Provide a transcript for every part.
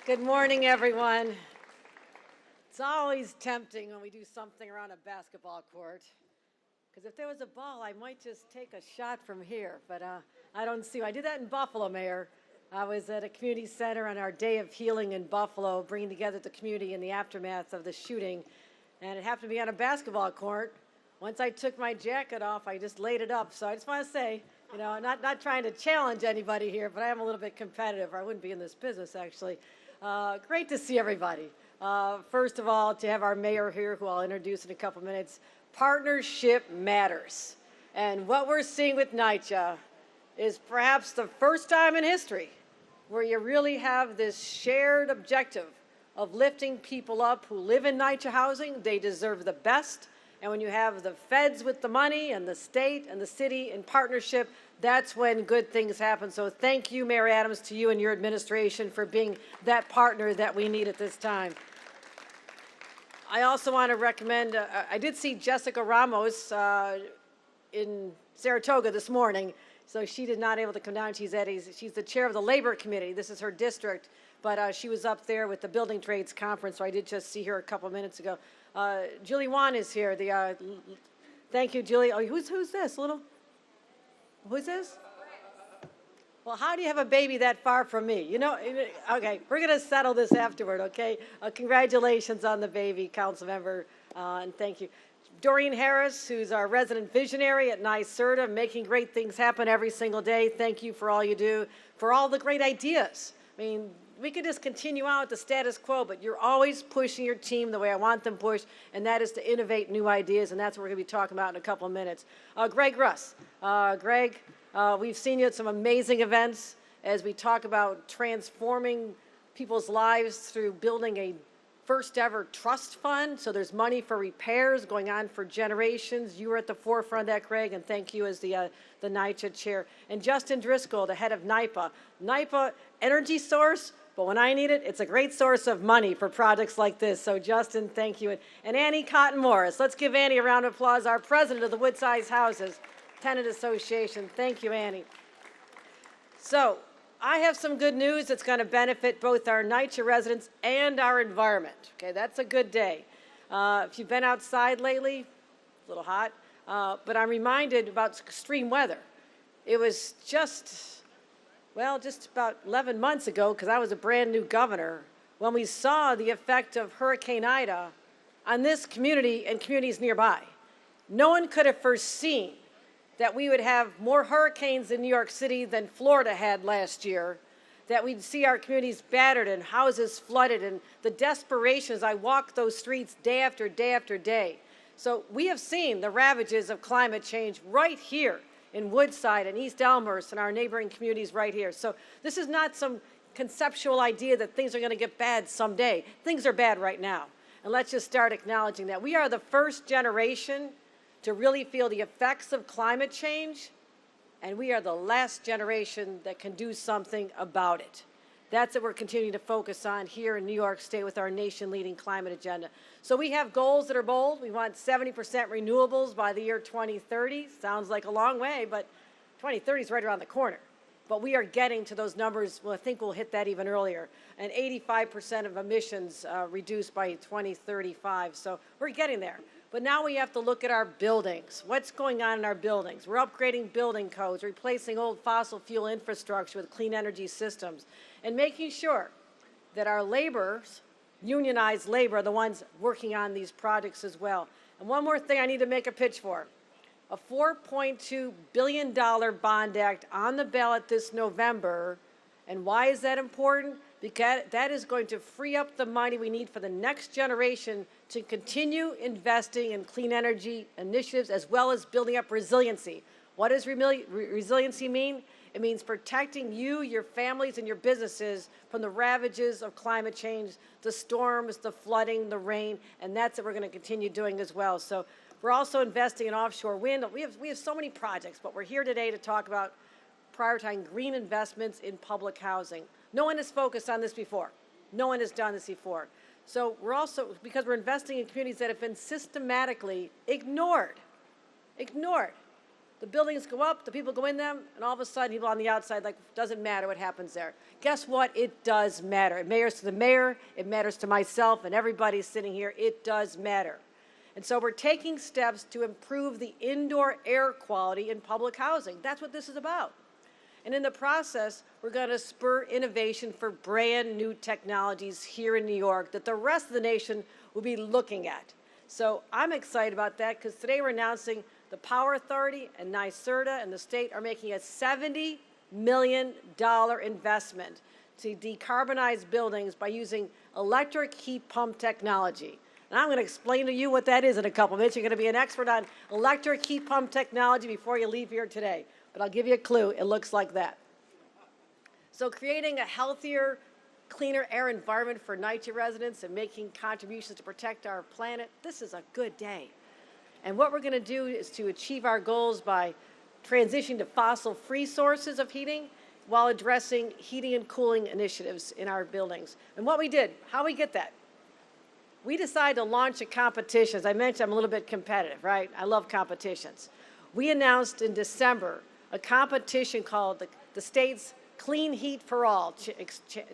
Good morning, everyone. It's always tempting when we do something around a basketball court, because if there was a ball, I might just take a shot from here, but I don't see. I did that in Buffalo, Mayor. I was at a community center on our Day of Healing in Buffalo, bringing together the community in the aftermath of the shooting, and it happened to be on a basketball court. Once I took my jacket off, I just laid it up, so I just want to say, you know, not trying to challenge anybody here, but I am a little bit competitive, or I wouldn't be in this business, actually. Great to see everybody. First of all, to have our mayor here, who I'll introduce in a couple minutes. Partnership matters. And what we're seeing with NYCHA is perhaps the first time in history where you really have this shared objective of lifting people up who live in NYCHA housing. They deserve the best. And when you have the feds with the money and the state and the city in partnership, that's when good things happen. So thank you, Mayor Adams, to you and your administration for being that partner that we need at this time. I also want to recommend, I did see Jessica Ramos in Saratoga this morning, so she did not able to come down. She's the chair of the Labor Committee. This is her district, but she was up there with the Building Trades Conference, so I did just see her a couple minutes ago. Julie Wan is here. Thank you, Julie. Oh, who's this? Who's this? Well, how do you have a baby that far from me? You know, okay, we're going to settle this afterward, okay? Congratulations on the baby, council member, and thank you. Doreen Harris, who's our resident visionary at NYCHA, making great things happen every single day. Thank you for all you do, for all the great ideas. I mean, we could just continue on with the status quo, but you're always pushing your team the way I want them pushed, and that is to innovate new ideas, and that's what we're going to be talking about in a couple of minutes. Greg Russ. Greg, we've seen you at some amazing events as we talk about transforming people's lives through building a first ever trust fund. So there's money for repairs going on for generations. You were at the forefront of that, Greg, and thank you as the NYCHA chair. And Justin Driscoll, the head of NYPA. NYPA, energy source, but when I need it, it's a great source of money for projects like this. So Justin, thank you. And Annie Cotton Morris. Let's give Annie a round of applause, our president of the Woodsize Houses Tenant Association. Thank you, Annie. So I have some good news that's going to benefit both our NYCHA residents and our environment. Okay, that's a good day. If you've been outside lately, it's a little hot, but I'm reminded about extreme weather. It was just about 11 months ago, because I was a brand new governor, when we saw the effect of Hurricane Ida on this community and communities nearby. No one could have foreseen that we would have more hurricanes in New York City than Florida had last year, that we'd see our communities battered and houses flooded, and the desperation as I walk those streets day after day after day. So we have seen the ravages of climate change right here in Woodside and East Elmhurst and our neighboring communities right here. So this is not some conceptual idea that things are going to get bad someday. Things are bad right now. And let's just start acknowledging that. We are the first generation to really feel the effects of climate change, and we are the last generation that can do something about it. That's what we're continuing to focus on here in New York State with our nation-leading climate agenda. So we have goals that are bold. We want 70% renewables by the year 2030. Sounds like a long way, but 2030 is right around the corner. But we are getting to those numbers. Well, I think we'll hit that even earlier. And 85% of emissions reduced by 2035. So we're getting there. But now we have to look at our buildings. What's going on in our buildings? We're upgrading building codes, replacing old fossil fuel infrastructure with clean energy systems, and making sure that our laborers, unionized labor, are the ones working on these projects as well. And one more thing I need to make a pitch for. A $4.2 billion bond act on the ballot this November. And why is that important? Because that is going to free up the money we need for the next generation to continue investing in clean energy initiatives as well as building up resiliency. What does resiliency mean? It means protecting you, your families, and your businesses from the ravages of climate change, the storms, the flooding, the rain, and that's what we're going to continue doing as well. So we're also investing in offshore wind. We have so many projects, but we're here today to talk about prioritizing green investments in public housing. No one has focused on this before. No one has done this before. So we're also, because we're investing in communities that have been systematically ignored. The buildings go up, the people go in them, and all of a sudden people on the outside, like, doesn't matter what happens there. Guess what? It does matter. It matters to the mayor, it matters to myself, and everybody sitting here. It does matter. And so we're taking steps to improve the indoor air quality in public housing. That's what this is about. And in the process, we're going to spur innovation for brand new technologies here in New York that the rest of the nation will be looking at. So I'm excited about that because today we're announcing the Power Authority and NYCHA and the state are making a $70 million investment to decarbonize buildings by using electric heat pump technology. And I'm going to explain to you what that is in a couple minutes. You're going to be an expert on electric heat pump technology before you leave here today. But I'll give you a clue. It looks like that. So creating a healthier, cleaner air environment for NYCHA residents and making contributions to protect our planet, this is a good day. And what we're going to do is to achieve our goals by transitioning to fossil-free sources of heating while addressing heating and cooling initiatives in our buildings. And what we did, how we get that? We decided to launch a competition. As I mentioned, I'm a little bit competitive, right? I love competitions. We announced in December a competition called the state's Clean Heat for All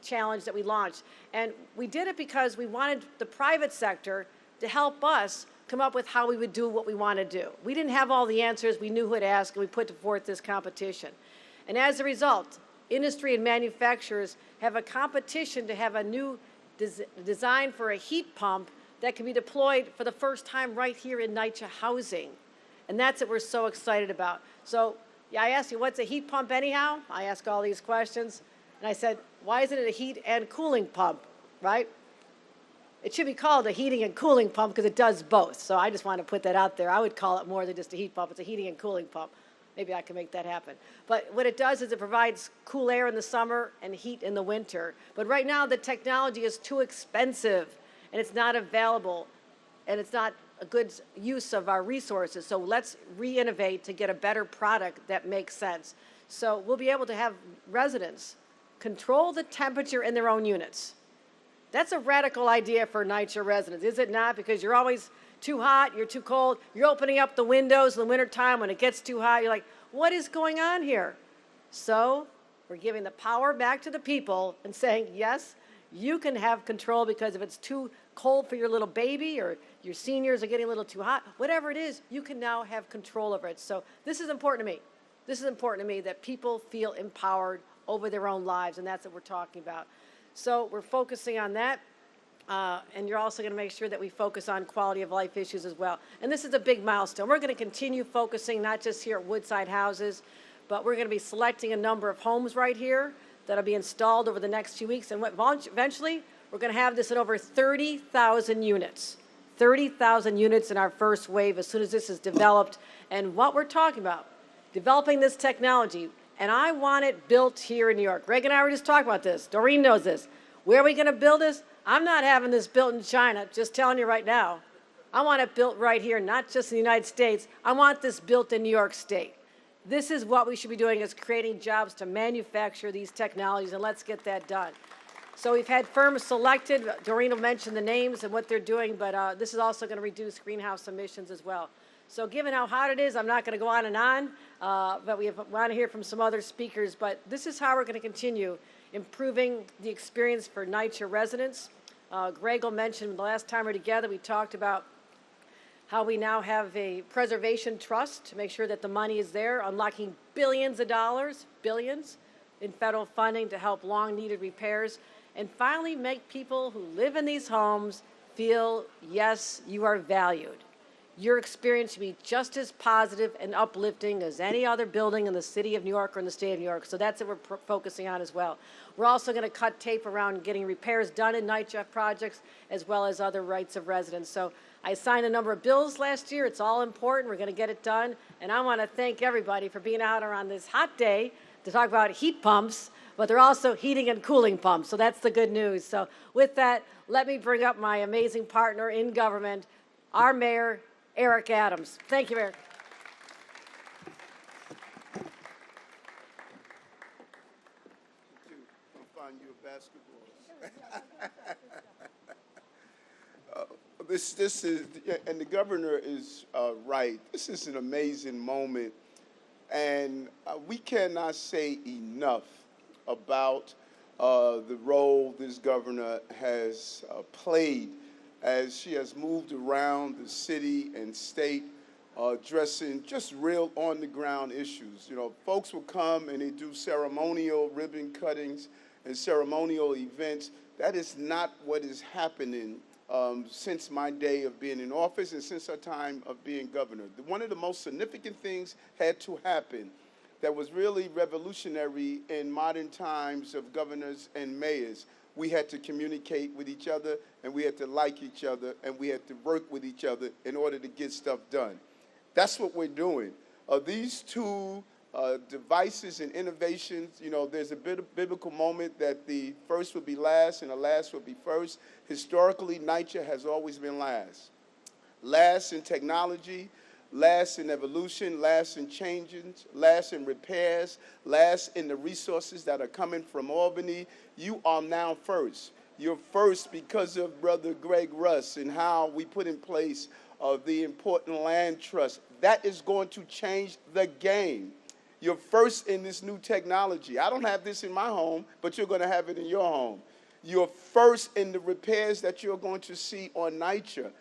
challenge that we launched. And we did it because we wanted the private sector to help us come up with how we would do what we want to do. We didn't have all the answers. We knew who to ask, and we put forth this competition. And as a result, industry and manufacturers have a competition to have a new design for a heat pump that can be deployed for the first time right here in NYCHA housing. And that's what we're so excited about. So yeah, I asked you, what's a heat pump anyhow? I ask all these questions. And I said, why isn't it a heat and cooling pump, right? It should be called a heating and cooling pump because it does both. So I just want to put that out there. I would call it more than just a heat pump. It's a heating and cooling pump. Maybe I can make that happen. But what it does is it provides cool air in the summer and heat in the winter. But right now the technology is too expensive and it's not available and it's not a good use of our resources. So let's re-innovate to get a better product that makes sense. So we'll be able to have residents control the temperature in their own units. That's a radical idea for NYCHA residents, is it not? Because you're always too hot, you're too cold, you're opening up the windows in the wintertime when it gets too hot, you're like, what is going on here? So we're giving the power back to the people and saying, yes, you can have control because if it's too cold for your little baby or your seniors are getting a little too hot, whatever it is, you can now have control over it. So this is important to me. This is important to me that people feel empowered over their own lives, and that's what we're talking about. So we're focusing on that, and you're also going to make sure that we focus on quality of life issues as well. And this is a big milestone. We're going to continue focusing not just here at Woodside Houses, but we're going to be selecting a number of homes right here that'll be installed over the next few weeks. And eventually, we're going to have this in over 30,000 units. 30,000 units in our first wave as soon as this is developed. And what we're talking about, developing this technology, and I want it built here in New York. Greg and I were just talking about this. Doreen knows this. Where are we going to build this? I'm not having this built in China, just telling you right now. I want it built right here, not just in the United States. I want this built in New York State. This is what we should be doing, is creating jobs to manufacture these technologies, and let's get that done. So we've had firms selected. Doreen will mention the names and what they're doing, but this is also going to reduce greenhouse emissions as well. So given how hot it is, I'm not going to go on and on, but we want to hear from some other speakers. But this is how we're going to continue improving the experience for NYCHA residents. Greg will mention the last time we were together, we talked about how we now have a preservation trust to make sure that the money is there, unlocking billions of dollars, billions, in federal funding to help long-needed repairs, and finally make people who live in these homes feel, yes, you are valued. Your experience should be just as positive and uplifting as any other building in the city of New York or in the state of New York. So that's what we're focusing on as well. We're also going to cut tape around getting repairs done in NYCHA projects as well as other rights of residents. So I signed a number of bills last year. It's all important. We're going to get it done. And I want to thank everybody for being out on this hot day to talk about heat pumps, but they're also heating and cooling pumps. So that's the good news. So with that, let me bring up my amazing partner in government, our mayor, Eric Adams. Thank you, Eric. I'll find you a basketball. This is, and the governor is right. This is an amazing moment And we cannot say enough about the role this governor has played as she has moved around the city and state addressing just real on-the-ground issues. You know, folks will come and they do ceremonial ribbon cuttings and ceremonial events. That is not what is happening since my day of being in office and since our time of being governor. One of the most significant things had to happen that was really revolutionary in modern times of governors and mayors. We had to communicate with each other, and we had to like each other, and we had to work with each other in order to get stuff done. That's what we're doing. These two devices and innovations, you know, there's a biblical moment that the first would be last and the last would be first. Historically, NYCHA has always been last. Last in technology, last in evolution, last in changes, last in repairs, last in the resources that are coming from Albany. You are now first. You're first because of Brother Greg Russ and how we put in place the important land trust. That is going to change the game. You're first in this new technology. I don't have this in my home, but you're going to have it in your home. You're first in the repairs that you're going to see on NYCHA.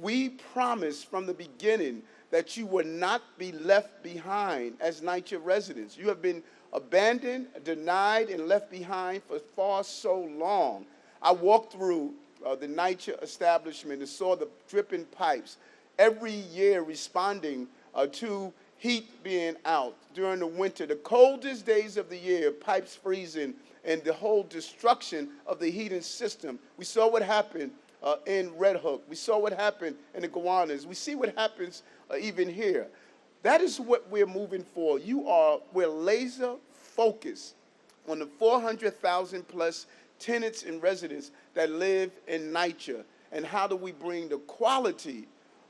We promised from the beginning that you would not be left behind as NYCHA residents. You have been abandoned, denied, and left behind for far so long. I walked through the NYCHA establishment and saw the dripping pipes every year responding to heat being out during the winter, the coldest days of the year, pipes freezing, and the whole destruction of the heating system. We saw what happened in Red Hook. We saw what happened in the Gowanus. We see what happens even here. That is what we're moving for. We're laser focused on the 400,000 plus tenants and residents that live in NYCHA, and how do we bring the quality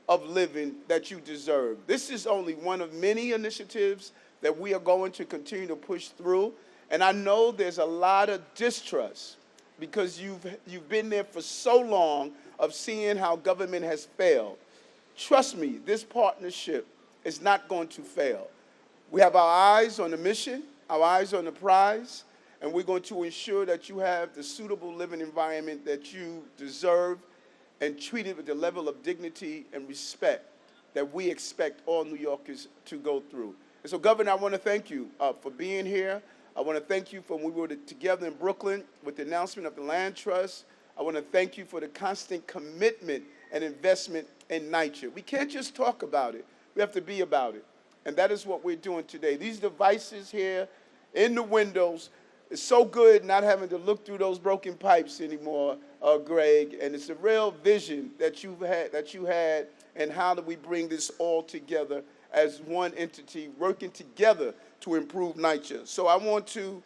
of living that you deserve. This is only one of many initiatives that we are going to continue to push through, and I know there's a lot of distrust because you've been there for so long of seeing how government has failed. Trust me, this partnership is not going to fail. We have our eyes on the mission, our eyes on the prize, and we're going to ensure that you have the suitable living environment that you deserve and treated with the level of dignity and respect that we expect all New Yorkers to go through. And so, Governor, I want to thank you for being here. I want to thank you for when we were together in Brooklyn with the announcement of the land trust. I want to thank you for the constant commitment and investment in NYCHA. We can't just talk about it. We have to be about it. And that is what we're doing today. These devices here in the windows, it's so good not having to look through those broken pipes anymore, Greg. And it's a real vision that you had, and how do we bring this all together as one entity, working together to improve NYCHA. So I want to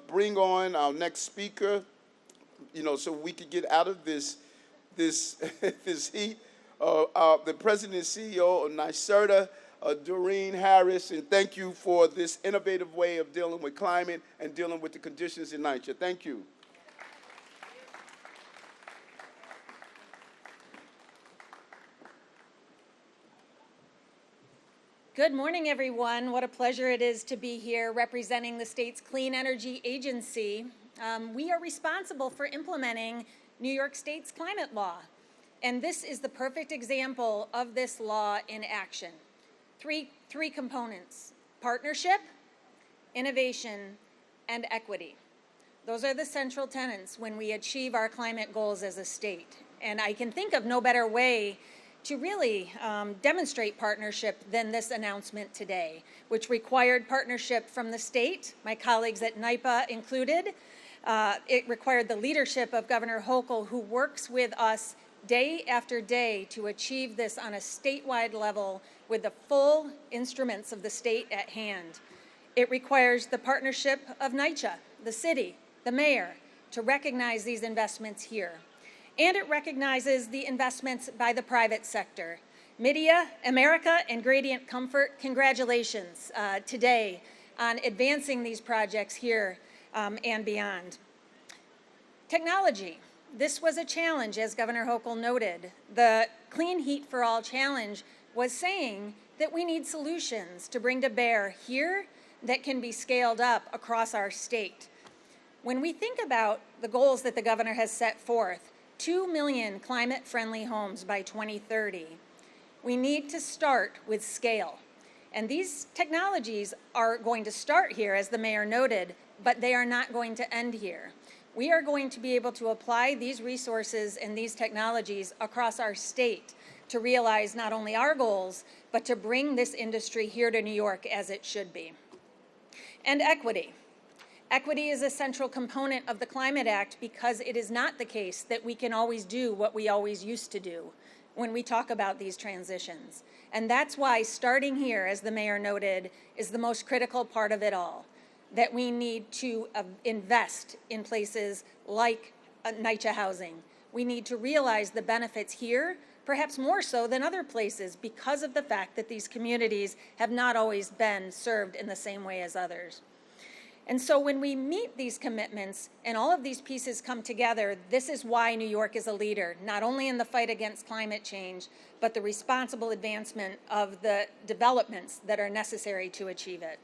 bring on our next speaker, you know, so we could get out of this heat. The President and CEO of NYCHA, Doreen Harris, and thank you for this innovative way of dealing with climate and dealing with the conditions in NYCHA. Thank you. Good morning, everyone. What a pleasure it is to be here representing the state's Clean Energy Agency. We are responsible for implementing New York State's climate law, and this is the perfect example of this law in action. Three components: partnership, innovation, and equity. Those are the central tenets when we achieve our climate goals as a state. And I can think of no better way to really demonstrate partnership than this announcement today, which required partnership from the state, my colleagues at NYCHA included. It required the leadership of Governor Hochul, who works with us day after day to achieve this on a statewide level with the full instruments of the state at hand. It requires the partnership of NYCHA, the city, the mayor, to recognize these investments here. And it recognizes the investments by the private sector. Midea, America, and Gradient Comfort, congratulations today on advancing these projects here and beyond. Technology. This was a challenge, as Governor Hochul noted. The Clean Heat for All challenge was saying that we need solutions to bring to bear here that can be scaled up across our state. When we think about the goals that the governor has set forth, 2 million climate-friendly homes by 2030, we need to start with scale. And these technologies are going to start here, as the mayor noted, but they are not going to end here. We are going to be able to apply these resources and these technologies across our state to realize not only our goals, but to bring this industry here to New York as it should be. And equity. Equity is a central component of the Climate Act because it is not the case that we can always do what we always used to do when we talk about these transitions. And that's why starting here, as the mayor noted, is the most critical part of it all, that we need to invest in places like NYCHA housing. We need to realize the benefits here, perhaps more so than other places, because of the fact that these communities have not always been served in the same way as others. And so when we meet these commitments and all of these pieces come together, this is why New York is a leader, not only in the fight against climate change, but the responsible advancement of the developments that are necessary to achieve it.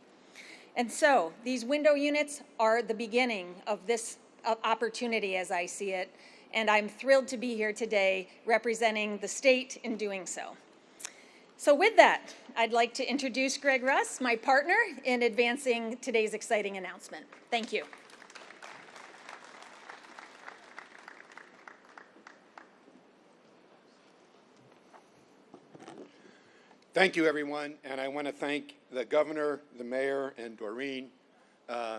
And so these window units are the beginning of this opportunity as I see it, and I'm thrilled to be here today representing the state in doing so. So with that, I'd like to introduce Greg Russ, my partner in advancing today's exciting announcement. Thank you. Thank you, everyone, and I want to thank the governor, the mayor, and Doreen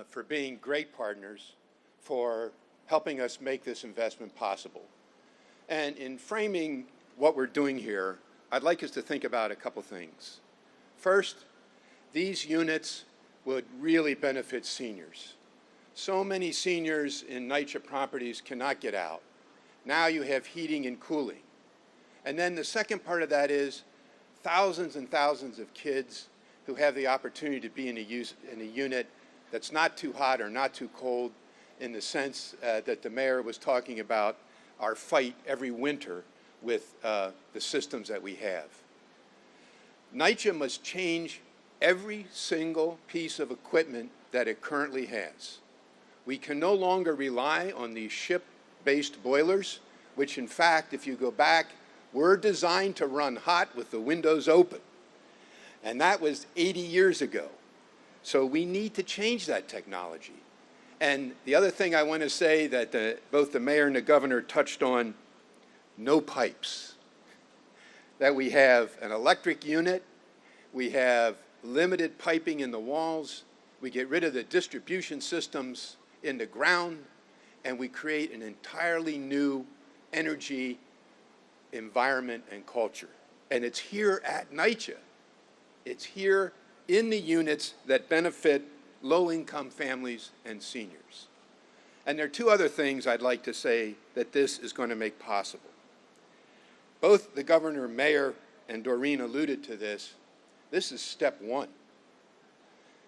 for being great partners, for helping us make this investment possible. And in framing what we're doing here, I'd like us to think about a couple things. First, these units would really benefit seniors. So many seniors in NYCHA properties cannot get out. Now you have heating and cooling. And then the second part of that is thousands and thousands of kids who have the opportunity to be in a unit that's not too hot or not too cold, in the sense that the mayor was talking about our fight every winter with the systems that we have. NYCHA must change every single piece of equipment that it currently has. We can no longer rely on these ship-based boilers, which in fact, if you go back, were designed to run hot with the windows open. And that was 80 years ago. So we need to change that technology. And the other thing I want to say that both the mayor and the governor touched on, no pipes. That we have an electric unit, we have limited piping in the walls, we get rid of the distribution systems in the ground, and we create an entirely new energy environment and culture. And it's here at NYCHA. It's here in the units that benefit low-income families and seniors. And there are two other things I'd like to say that this is going to make possible. Both the governor, mayor, and Doreen alluded to this. This is step one.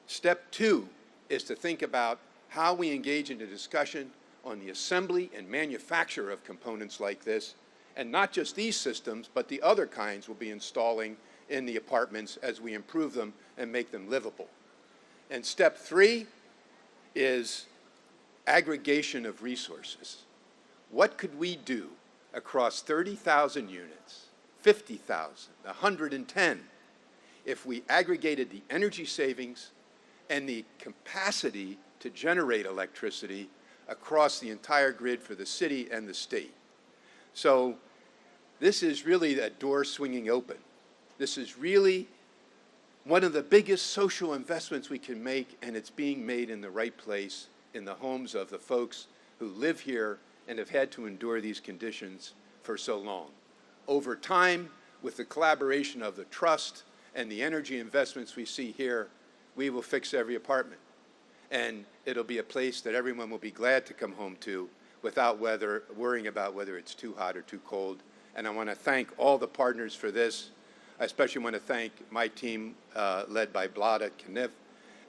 Step two is to think about how we engage in a discussion on the assembly and manufacture of components like this, and not just these systems, but the other kinds we'll be installing in the apartments as we improve them and make them livable. And step three is aggregation of resources. What could we do across 30,000 units, 50,000, 110, if we aggregated the energy savings and the capacity to generate electricity across the entire grid for the city and the state? So this is really that door swinging open. This is really one of the biggest social investments we can make, and it's being made in the right place, in the homes of the folks who live here and have had to endure these conditions for so long. Over time, with the collaboration of the trust and the energy investments we see here, we will fix every apartment. And it'll be a place that everyone will be glad to come home to without worrying about whether it's too hot or too cold. And I want to thank all the partners for this. I especially want to thank my team led by Blada Kniff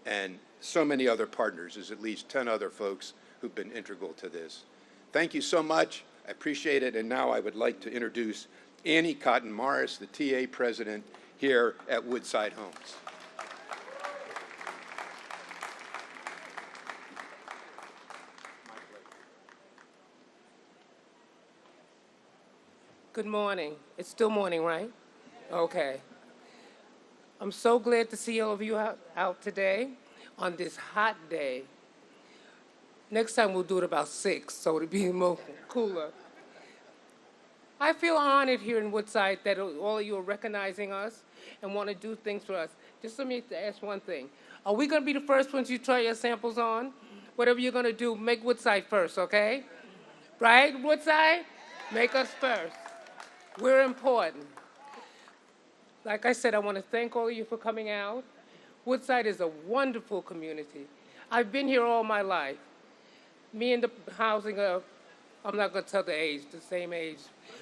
and so many other partners. There's at least 10 other folks who've been integral to this. Thank you so much. I appreciate it. And now I would like to introduce Annie Cotton Morris, the TA president, here at Woodside Homes. Good morning. It's still morning, right? Okay. I'm so glad to see all of you out today on this hot day. Next time we'll do it about 6, so it'll be more cooler. I feel honored here in Woodside that all of you are recognizing us and want to do things for us. Just let me ask one thing. Are we going to be the first ones you try your samples on? Whatever you're going to do, make Woodside first, okay? Right, Woodside? Make us first. We're important. Like I said, I want to thank all of you for coming out. Woodside is a wonderful community. I've been here all my life. Me and the housing, I'm not going to tell the age, the same age.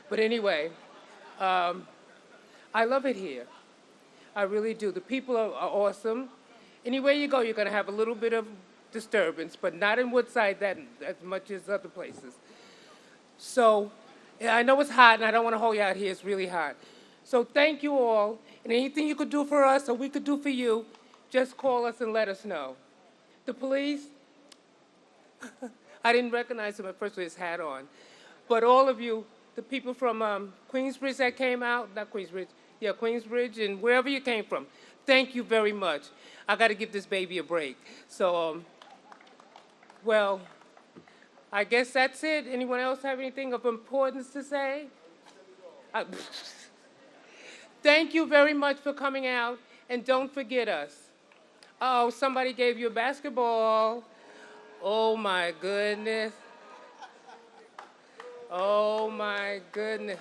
But anyway, I love it here. I really do. The people are awesome. Anywhere you go, you're going to have a little bit of disturbance, but not in Woodside that as much as other places. So yeah, I know it's hot, and I don't want to hold you out here. It's really hot. So thank you all. And anything you could do for us or we could do for you, just call us and let us know. The police, I didn't recognize him at first with his hat on. But all of you, the people from Queensbridge that came out, not Queensbridge, yeah, Queensbridge and wherever you came from, thank you very much. I got to give this baby a break. So, well, I guess that's it. Anyone else have anything of importance to say? Thank you very much for coming out, and don't forget us. Oh, somebody gave you a basketball. Oh, my goodness. Oh, my goodness.